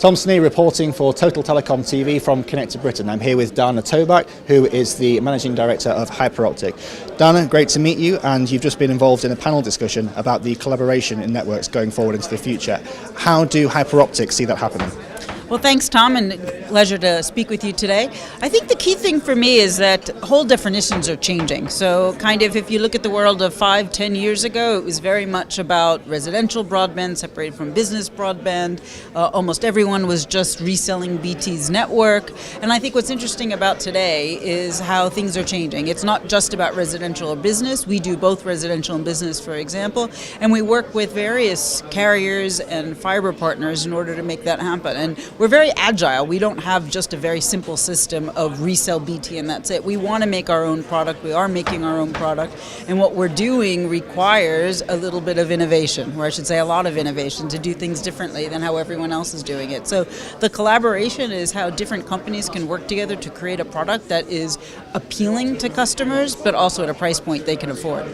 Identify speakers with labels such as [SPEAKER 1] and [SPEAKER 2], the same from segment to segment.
[SPEAKER 1] Tom Snee reporting for Total Telecom TV from Connected Britain. I'm here with Dana Tobak, who is the Managing Director of Hyperoptic. Dana, great to meet you, and you've just been involved in a panel discussion about the collaboration in networks going forward into the future. How do Hyperoptic see that happening?
[SPEAKER 2] Well, thanks, Tom, and pleasure to speak with you today. I think the key thing for me is that whole definitions are changing. So kind of if you look at the world of 5-10 years ago, it was very much about residential broadband separated from business broadband. Almost everyone was just reselling BT's network. And I think what's interesting about today is how things are changing. It's not just about residential or business. We do both residential and business, for example, and we work with various carriers and fiber partners in order to make that happen. And we're very agile. We don't have just a very simple system of resell BT and that's it. We want to make our own product. We are making our own product. And what we're doing requires a little bit of innovation, or I should say a lot of innovation, to do things differently than how everyone else is doing it. So the collaboration is how different companies can work together to create a product that is appealing to customers, but also at a price point they can afford.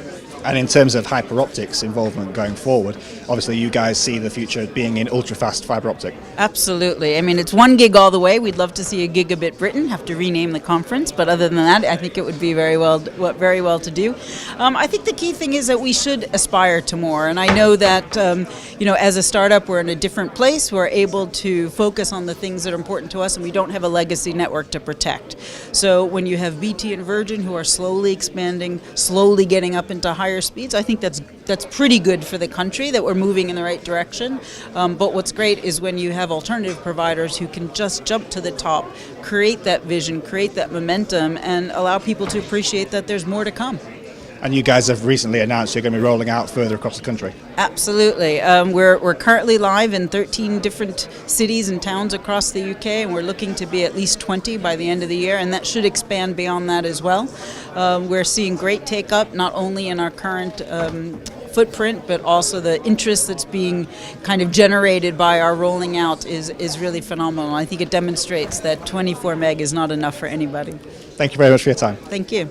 [SPEAKER 1] And in terms of Hyperoptic's involvement going forward, obviously you guys see the future being in ultra-fast fiber optic.
[SPEAKER 2] Absolutely. I mean, it's 1 gig all the way. We'd love to see a gigabit Britain, have to rename the conference, but other than that, I think it would be very well to do. I think the key thing is that we should aspire to more, and I know that, as a startup, we're in a different place. We're able to focus on the things that are important to us, and we don't have a legacy network to protect. So when you have BT and Virgin who are slowly expanding, slowly getting up into higher speeds, I think that's pretty good for the country, that we're moving in the right direction. But what's great is when you have alternative providers who can just jump to the top, create that vision, create that momentum, and allow people to appreciate that there's more to come.
[SPEAKER 1] And you guys have recently announced you're going to be rolling out further across the country.
[SPEAKER 2] Absolutely. We're currently live in 13 different cities and towns across the UK, and we're looking to be at least 20 by the end of the year, and that should expand beyond that as well. We're seeing great take-up, not only in our current footprint, but also the interest that's being kind of generated by our rolling out is really phenomenal. I think it demonstrates that 24 meg is not enough for anybody.
[SPEAKER 1] Thank you very much for your time.
[SPEAKER 2] Thank you.